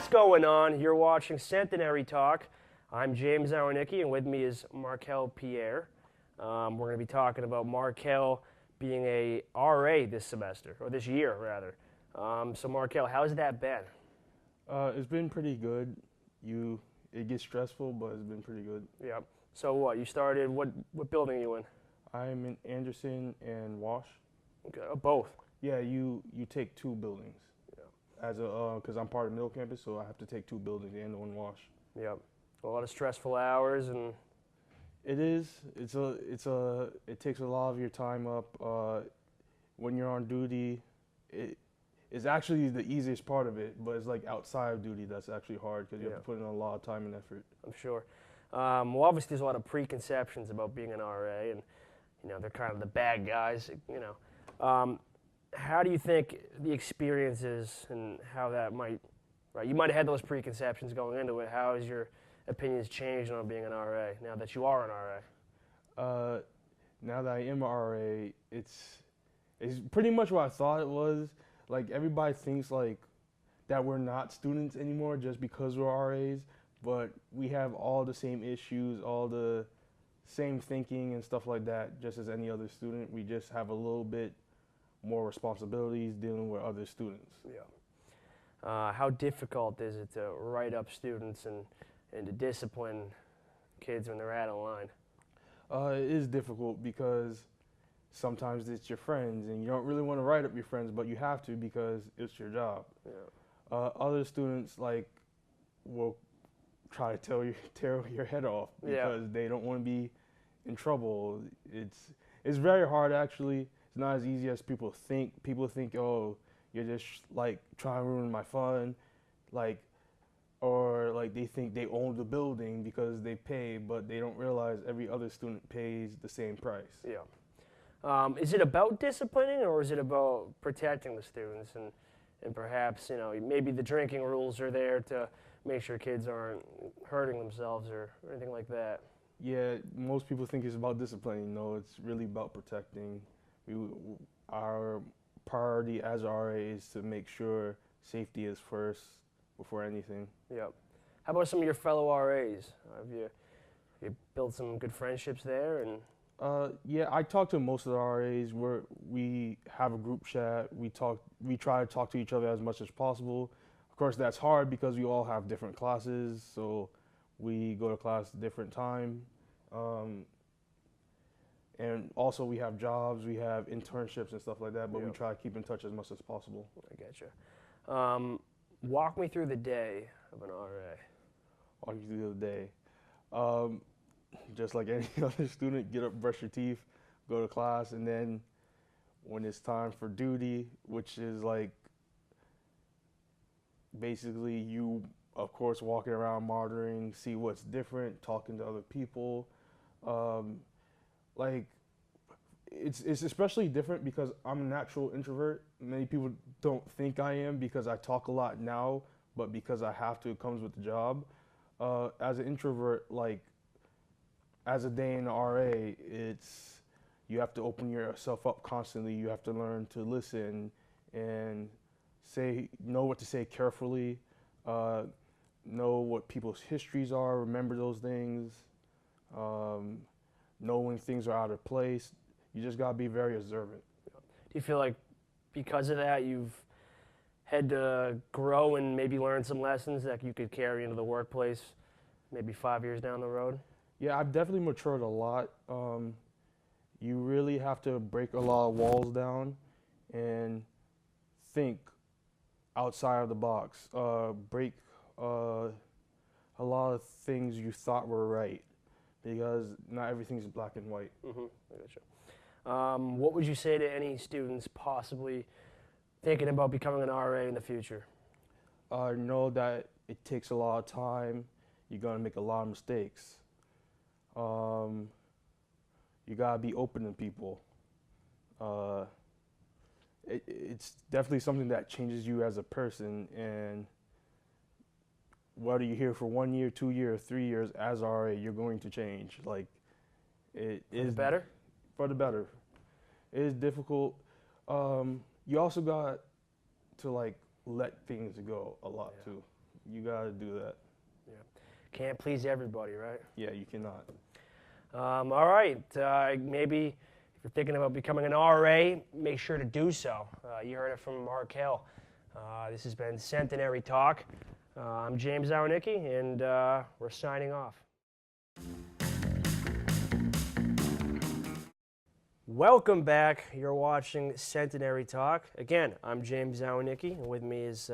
What's going on? You're watching Centenary Talk. I'm James Iwanicki, and with me is Markel Pierre. We're going to be talking about Markel being a RA this semester, or this year, rather. So, Markel, how's that been? It's been pretty good. It gets stressful, but it's been pretty good. Yeah. So what? You started, what building are you in? I'm in Anderson and Wash. Okay, both. Yeah, you take two buildings. Yeah. Because I'm part of middle campus, so I have to take two buildings and one Wash. Yep. A lot of stressful hours and. It is. It takes a lot of your time up. When you're on duty, it's actually the easiest part of it, but it's like outside of duty that's actually hard because you have to put in a lot of time and effort. I'm sure. Well, obviously there's a lot of preconceptions about being an RA, and they're kind of the bad guys. How do you think the experience is, and how that might, right? You might have had those preconceptions going into it. How has your opinions changed on being an RA now that you are an RA? Now that I am an RA, it's pretty much what I thought it was. Like, everybody thinks like that we're not students anymore just because we're RAs, but we have all the same issues, all the same thinking and stuff like that, just as any other student. We just have a little bit more responsibilities dealing with other students. Yeah. How difficult is it to write up students and to discipline kids when they're out of line? It is difficult because sometimes it's your friends, and you don't really want to write up your friends, but you have to because it's your job. Yeah. Other students will try to tear your head off because they don't want to be in trouble. It's very hard, actually. It's not as easy as people think. People think, oh, you're just like trying to ruin my fun, or they think they own the building because they pay, but they don't realize every other student pays the same price. Yeah. Is it about disciplining, or is it about protecting the students and perhaps maybe the drinking rules are there to make sure kids aren't hurting themselves or anything like that? Yeah, most people think it's about disciplining. No, it's really about protecting. Our priority as RA is to make sure safety is first before anything. Yep. How about some of your fellow RAs? Have you built some good friendships there? And yeah, I talk to most of the RAs. We have a group chat. We try to talk to each other as much as possible. Of course, that's hard because we all have different classes, so we go to class at different time. And also we have jobs, we have internships and stuff like that, but we try to keep in touch as much as possible. I getcha. Walk me through the day of an RA. Walk you through the day. Just like any other student, get up, brush your teeth, go to class, and then when it's time for duty, which is like basically you, of course, walking around monitoring, see what's different, talking to other people. It's especially different because I'm a natural introvert. Many people don't think I am because I talk a lot now, but because I have to, it comes with the job. As an introvert, as a day in the RA, you have to open yourself up constantly. You have to learn to listen and know what to say carefully, know what people's histories are, remember those things, know when things are out of place. You just gotta be very observant. Do you feel like because of that you've had to grow and maybe learn some lessons that you could carry into the workplace maybe 5 years down the road? Yeah, I've definitely matured a lot. You really have to break a lot of walls down and think outside of the box. Break a lot of things you thought were right because not everything's black and white. Mm-hmm. I gotcha. What would you say to any students possibly thinking about becoming an RA in the future? Know that it takes a lot of time. You're gonna make a lot of mistakes. You gotta be open to people. It's definitely something that changes you as a person, and whether you're here for 1 year, 2 years, 3 years as RA, you're going to change. It is for the better? For the better. It is difficult. You also got to let things go a lot too, you gotta do that. Yeah. Can't please everybody, right? Yeah, you cannot. All right. Maybe if you're thinking about becoming an RA, make sure to do so. You heard it from Markel. This has been Centenary Talk. I'm James Iwanicki, and we're signing off. Welcome back. You're watching Centenary Talk. Again, I'm James Iwanicki, and with me is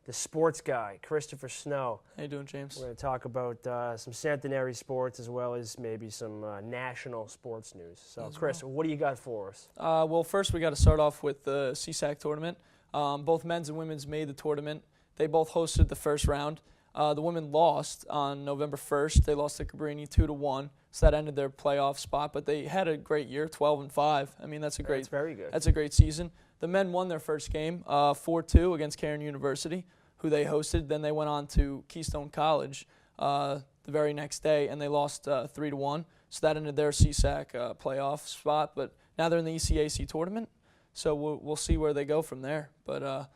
the sports guy, Christopher Snow. How you doing, James? We're going to talk about some Centenary sports as well as maybe some national sports news. So, Chris, what do you got for us? Well, first we got to start off with the CSAC tournament. Both men's and women's made the tournament. They both hosted the first round. The women lost on November 1st. They lost to Cabrini 2-1, so that ended their playoff spot. But they had a great year, 12-5. I mean, that's very good. That's a great season. The men won their first game, 4-2 against Cairn University, who they hosted. Then they went on to Keystone College the very next day, and they lost 3-1. So that ended their CSAC playoff spot. But now they're in the ECAC tournament, so we'll see where they go from there. But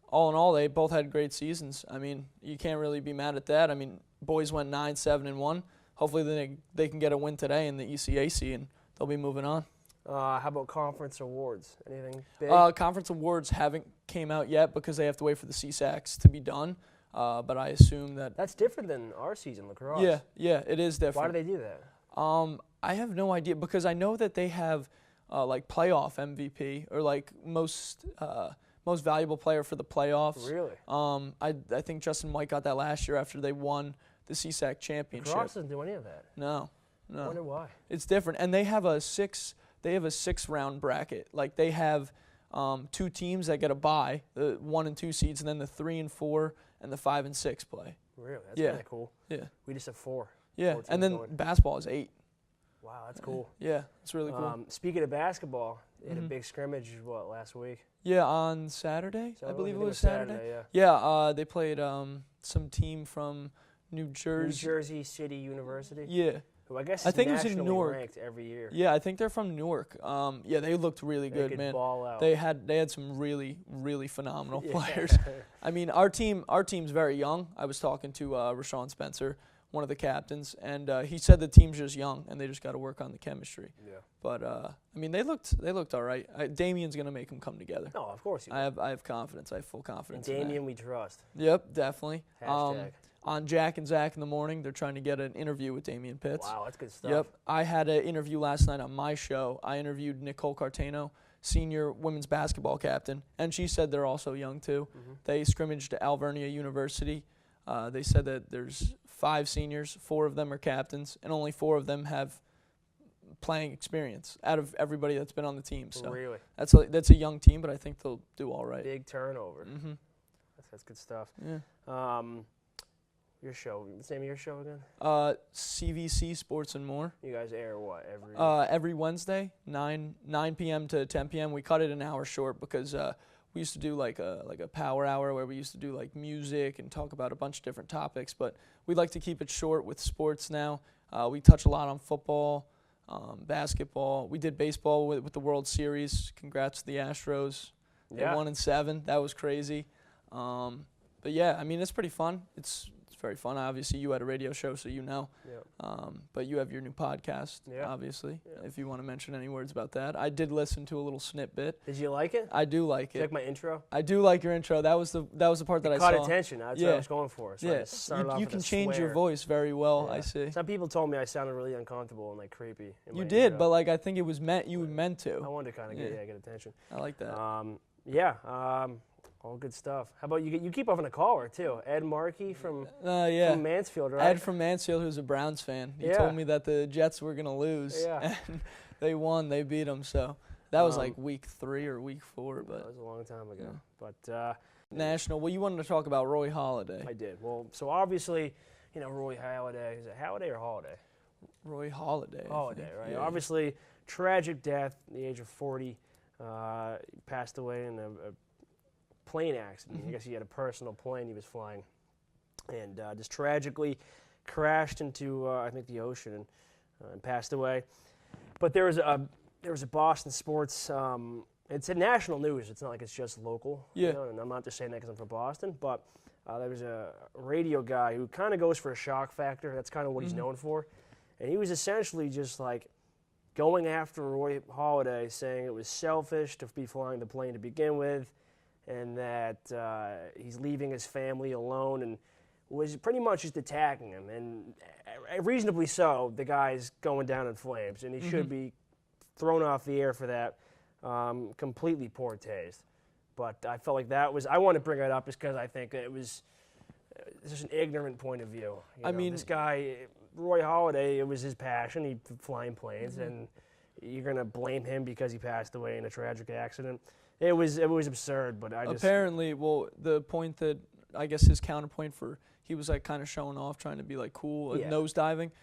all in all, they both had great seasons. I mean, you can't really be mad at that. I mean, boys went 9-7-1. Hopefully they can get a win today in the ECAC, and they'll be moving on. How about conference awards? Anything big? Conference awards haven't came out yet because they have to wait for the CSACs to be done. But I assume that that's different than our season lacrosse. Yeah, it is different. Why do they do that? I have no idea because I know that they have like playoff MVP or like most valuable player for the playoffs. Really? I think Justin White got that last year after they won the CSAC championship. Lacrosse doesn't do any of that. No. I wonder why. It's different, and they have a 6-round bracket. Like they have 2 teams that get a bye, the 1 and 2 seeds, and then the 3 and 4 and the 5 and 6 play. Really? That's kind of cool. Yeah. We just have 4. Yeah, and then basketball is 8. Wow, that's cool. Yeah, it's really cool. Speaking of basketball, they had a big scrimmage, last week? Yeah, on Saturday. I believe it was Saturday. Yeah, they played some team from New Jersey. New Jersey City University? Yeah. Who I guess I think it was nationally in Newark. ranked every year. Yeah, I think they're from Newark. Yeah, they looked really good, could man. Ball out. They had some really, really phenomenal players. I mean, our team's very young. I was talking to Rashawn Spencer, one of the captains, and he said the team's just young and they just got to work on the chemistry. Yeah. But I mean, they looked all right. Damien's gonna make them come together. No, of course. I have confidence. I have full confidence. And Damien, we trust. Yep, definitely. Hashtag. On Jack and Zach in the morning, they're trying to get an interview with Damien Pitts. Wow, that's good stuff. Yep. I had an interview last night on my show. I interviewed Nicole Cartano, senior women's basketball captain, and she said they're also young too. Mm-hmm. They scrimmaged at Alvernia University. They said that there's 5 seniors, 4 of them are captains, and only 4 of them have playing experience out of everybody that's been on the team. So really? That's a young team, but I think they'll do all right. Big turnover. Mm-hmm. That's good stuff. Yeah. Your show, the name of your show again? CVC Sports and More. You guys air what, every Wednesday, 9 p.m. to 10 p.m. We cut it an hour short because we used to do like a power hour where we used to do like music and talk about a bunch of different topics, but we'd like to keep it short with sports now. We touch a lot on football, basketball. We did baseball with the World Series. Congrats to the Astros. Yeah. They won in 7. That was crazy. But yeah, I mean, it's pretty fun. It's very fun. Obviously, you had a radio show, so you know. Yep. But you have your new podcast, obviously, if you want to mention any words about that. I did listen to a little snippet. Did you like it? I do like it. Did you like my intro? I do like your intro. That was the part that I saw. Caught attention. That's what I was going for. So you can change your voice very well, I see. Some people told me I sounded really uncomfortable and like creepy. You did, intro. But like I think it was meant. You were meant to. I wanted to kind of get attention. I like that. All good stuff. How about you keep having a caller, too. Ed Markey from Mansfield, right? Ed from Mansfield, who's a Browns fan. He told me that the Jets were going to lose, and they won. They beat them, so that was like week 3 or week 4. But that was a long time ago. Yeah. But national. Well, you wanted to talk about Roy Halladay. I did. Well, so obviously, Roy Halladay. Is it Halladay or Holiday? Roy Halladay. Holiday, right? Yeah. Obviously, tragic death at the age of 40. Passed away in a plane accident. I guess he had a personal plane he was flying, and just tragically crashed into I think the ocean and passed away. But there was a Boston sports. It's a national news. It's not like it's just local. Yeah. And I'm not just saying that because I'm from Boston, but There was a radio guy who kind of goes for a shock factor. That's kind of what he's known for. And he was essentially just like going after Roy Halladay, saying it was selfish to be flying the plane to begin with, and that he's leaving his family alone, and was pretty much just attacking him. And reasonably so, the guy's going down in flames, and he should be thrown off the air for that. Completely poor taste. But I felt like that was, I want to bring it up just because I think it was just an ignorant point of view. I mean, this guy, Roy Halladay, it was his passion. He flying planes, and you're going to blame him because he passed away in a tragic accident. It was absurd, but I just... Apparently, well, the point that, I guess his counterpoint for, he was like kind of showing off, trying to be like cool, nose diving.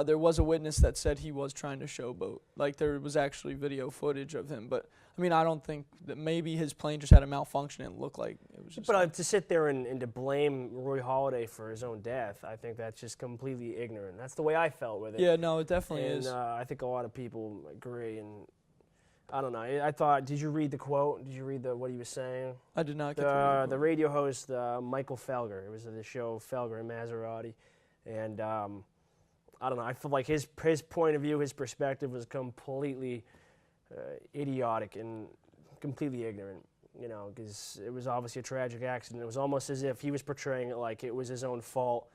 There was a witness that said he was trying to showboat. Like, there was actually video footage of him. But, I mean, I don't think that maybe his plane just had a malfunction and it looked like it was just... But to sit there and to blame Roy Halladay for his own death, I think that's just completely ignorant. That's the way I felt with it. Yeah, no, it definitely is. And I think a lot of people agree. And I don't know. I thought, did you read the quote? Did you read what he was saying? I did not get to read the radio host, Michael Felger. It was the show Felger and Maserati. And... I don't know. I feel like his point of view, his perspective was completely idiotic and completely ignorant, you know, because it was obviously a tragic accident. It was almost as if he was portraying it like it was his own fault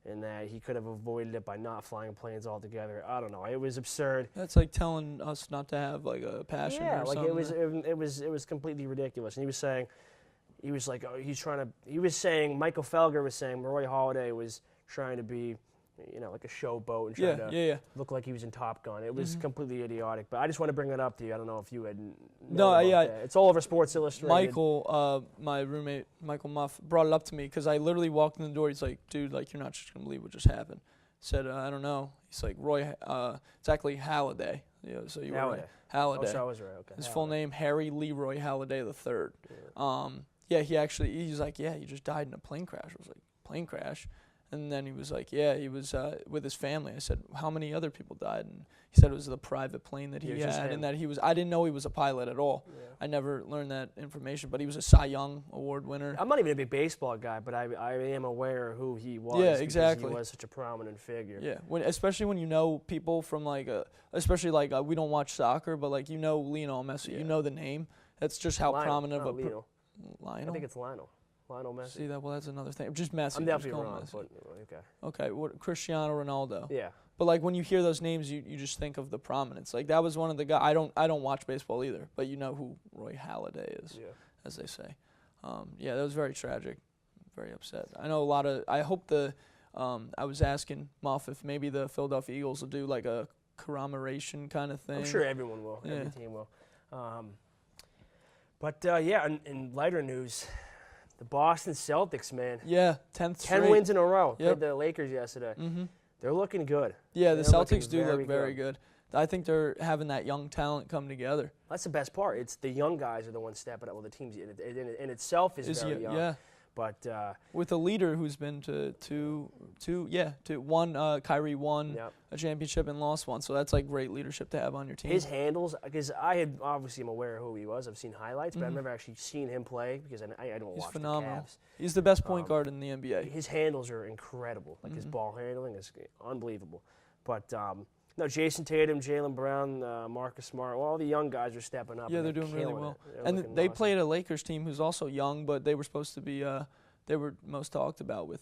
and that he could have avoided it by not flying planes altogether. I don't know. It was absurd. That's like telling us not to have like a passion or something. Yeah, like it was completely ridiculous. And he was saying, Michael Felger was saying Roy Halladay was trying to be, you know, like a showboat and trying to look like he was in Top Gun. It was completely idiotic. But I just want to bring it up to you. I don't know if you had that. It's all over Sports Illustrated. Michael, my roommate, Michael Muff, brought it up to me because I literally walked in the door. He's like, dude, like, you're not just going to believe what just happened. I said, I don't know. He's like, Roy, it's actually Halladay. Yeah, so you were right. Halladay. Oh, so I was right. Okay. His full name, Harry Leroy Halladay III. Yeah, he's like, yeah, he just died in a plane crash. I was like, plane crash? And then he was like, yeah, he was with his family. I said, how many other people died? And he said it was the private plane that he had, and that I didn't know he was a pilot at all. Yeah. I never learned that information, but he was a Cy Young Award winner. I'm not even a big baseball guy, but I am aware of who he was. Yeah, exactly. Because he was such a prominent figure. Yeah, especially when you know people from we don't watch soccer, but like, you know Lionel Messi, you know the name. That's just how prominent of a... Lionel. Lionel? I think it's Lionel Messi. See that? Well, that's another thing. Just Messi. I'm definitely wrong, but okay. Okay, what, Cristiano Ronaldo. Yeah. But like when you hear those names, you just think of the prominence. Like that was one of the guys. I don't watch baseball either, but you know who Roy Halladay is, as they say. Yeah, that was very tragic. Very upset. I know a lot of. I hope I was asking Muff if maybe the Philadelphia Eagles will do like a commemoration kind of thing. I'm sure everyone will. Yeah. Every team will. But in lighter news. The Boston Celtics, man. Yeah, 10th straight. 10 wins in a row. Played the Lakers yesterday. They're looking good. Yeah, the Celtics do look very good. I think they're having that young talent come together. That's the best part. It's the young guys are the ones stepping up. Well, the team in itself is very young. Yeah. But with a leader who's been to one, Kyrie won a championship and lost one, so that's like great leadership to have on your team. His handles, because I'm aware of who he was. I've seen highlights, but I've never actually seen him play because I don't watch phenomenal. The Cavs. He's the best point guard in the NBA. His handles are incredible. Like his ball handling is unbelievable. But no, Jason Tatum, Jaylen Brown, Marcus Smart, all the young guys are stepping up. Yeah, they're doing really well. And they played a Lakers team who's also young, but they were supposed to be, they were most talked about with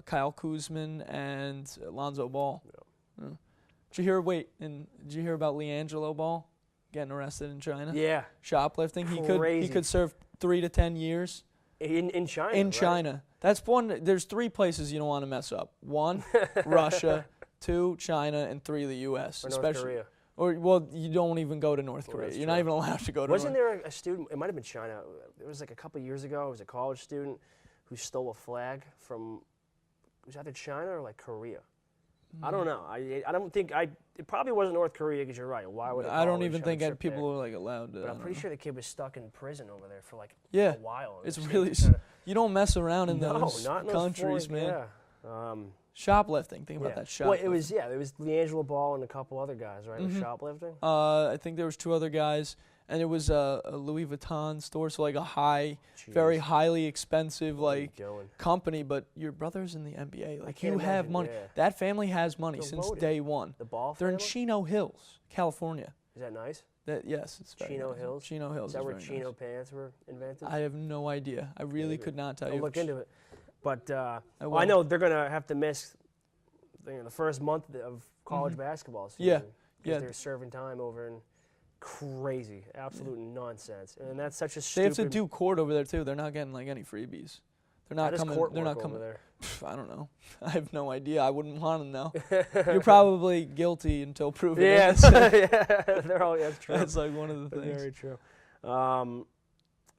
Kyle Kuzma and Lonzo Ball. Yeah. Did you hear about LiAngelo Ball getting arrested in China? Yeah. Shoplifting. Crazy. He could serve 3 to 10 years. In China. In China. That's one. There's 3 places you don't want to mess up. 1, Russia. 2, China, and 3, the U.S. Or North Korea. Well, you don't even go to North Korea. You're not even allowed to go to Wasn't there a student, it might have been China, it was like a couple years ago, it was a college student who stole a flag from, was either China or like Korea? I don't know. I don't think, it probably wasn't North Korea because you're right. Why would it I don't even think people were like allowed to. But I'm pretty sure the kid was stuck in prison over there for like a while. It's really, you don't mess around in those countries, man. Yeah. Shoplifting. Think about that shoplifting. Well, it was LiAngelo Ball and a couple other guys, right? Shoplifting. I think there was 2 other guys, and it was a Louis Vuitton store, so like a very Jeez. highly expensive What are you like doing? company. But your brother's in the NBA. Like can't you have imagine, money. yeah. That family has money They're since loaded. day one. The ball They're in family? Chino Hills, California. Is that nice? Yes, it's very Chino nice. Hills? Chino Hills Is that where very Chino nice. pants were invented? I have no idea. I really Maybe. could not tell I'll you. look into it. But I I know they're going to have to miss the first month of college basketball season. Yeah, Because yeah. they're serving time over in crazy, absolute nonsense. And that's such a They stupid... have to do court over there too. They're not getting like any freebies. They're not How does coming. court They're work not coming. over there? I don't know. I have no idea. I wouldn't want to know. You're probably guilty until proven Yeah, innocent. yeah, that's true. That's like one of the That's things. very true.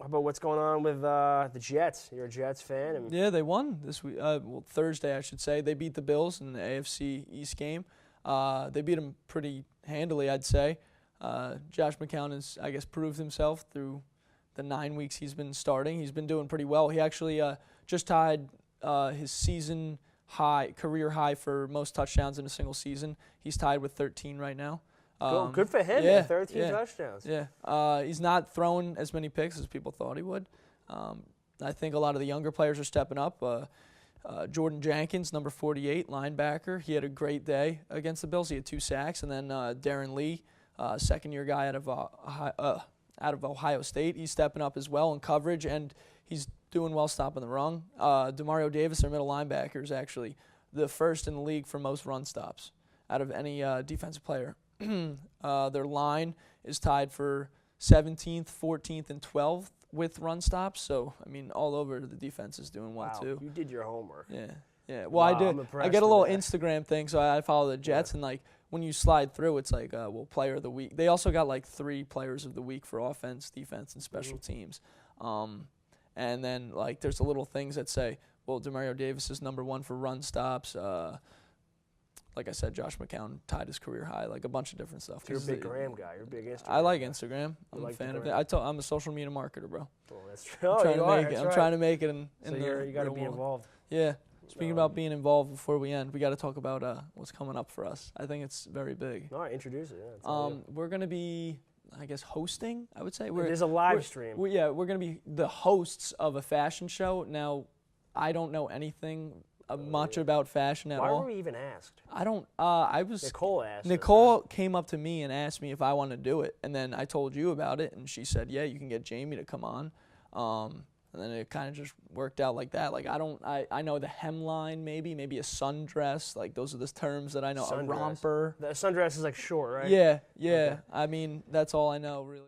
How about what's going on with the Jets? You're a Jets fan? And Yeah, they won this week. Well, Thursday, I should say. They beat the Bills in the AFC East game. They beat them pretty handily, I'd say. Josh McCown has, I guess, proved himself through the 9 weeks he's been starting. He's been doing pretty well. He actually just tied his career high for most touchdowns in a single season. He's tied with 13 right now. good for him, yeah, man. 13 yeah. touchdowns. Yeah, he's not throwing as many picks as people thought he would. I think a lot of the younger players are stepping up. Jordan Jenkins, number 48, linebacker, he had a great day against the Bills. He had 2 sacks. And then Darren Lee, second-year guy out of Ohio State, he's stepping up as well in coverage, and he's doing well stopping the run. Demario Davis, their middle linebacker, is actually the first in the league for most run stops out of any defensive player. Their line is tied for 17th, 14th, and 12th with run stops. So, I mean, all over the defense is doing well, Wow, too. you did your homework. Yeah. Well, Wow, I I'm did. impressed I get a with little that. Instagram thing, so I follow the Jets, and, like, when you slide through, it's like, player of the week. They also got, like, 3 players of the week for offense, defense, and special teams. And then, like, there's the little things that say, well, Demario Davis is number 1 for run stops. Like I said, Josh McCown tied his career high, like a bunch of different stuff. You're a big Graham guy. You're a big Instagram I like guy. Instagram. I'm a like the fan of gram? it. I'm a social media marketer, bro. Oh, that's true. Oh, you are. That's I'm right. trying to make it in So the you got to real be world. involved. Yeah. Speaking about being involved, before we end, we got to talk about what's coming up for us. I think it's very big. All right, introduce it. Yeah, it's all you. We're gonna be, I guess, hosting. I would say There's a live stream. we're gonna be the hosts of a fashion show. Now, I don't know anything much about fashion at Why all. were we even asked? I don't. I was. Nicole asked. us, Nicole came up to me and asked me if I wanted to do it, and then I told you about it, and she said, "Yeah, you can get Jamie to come on." And then it kind of just worked out like that. Like I know the hemline, maybe a sundress. Like those are the terms that I know. Sundress. A romper. The sundress is like short, right? Yeah. Okay. I mean, that's all I know really.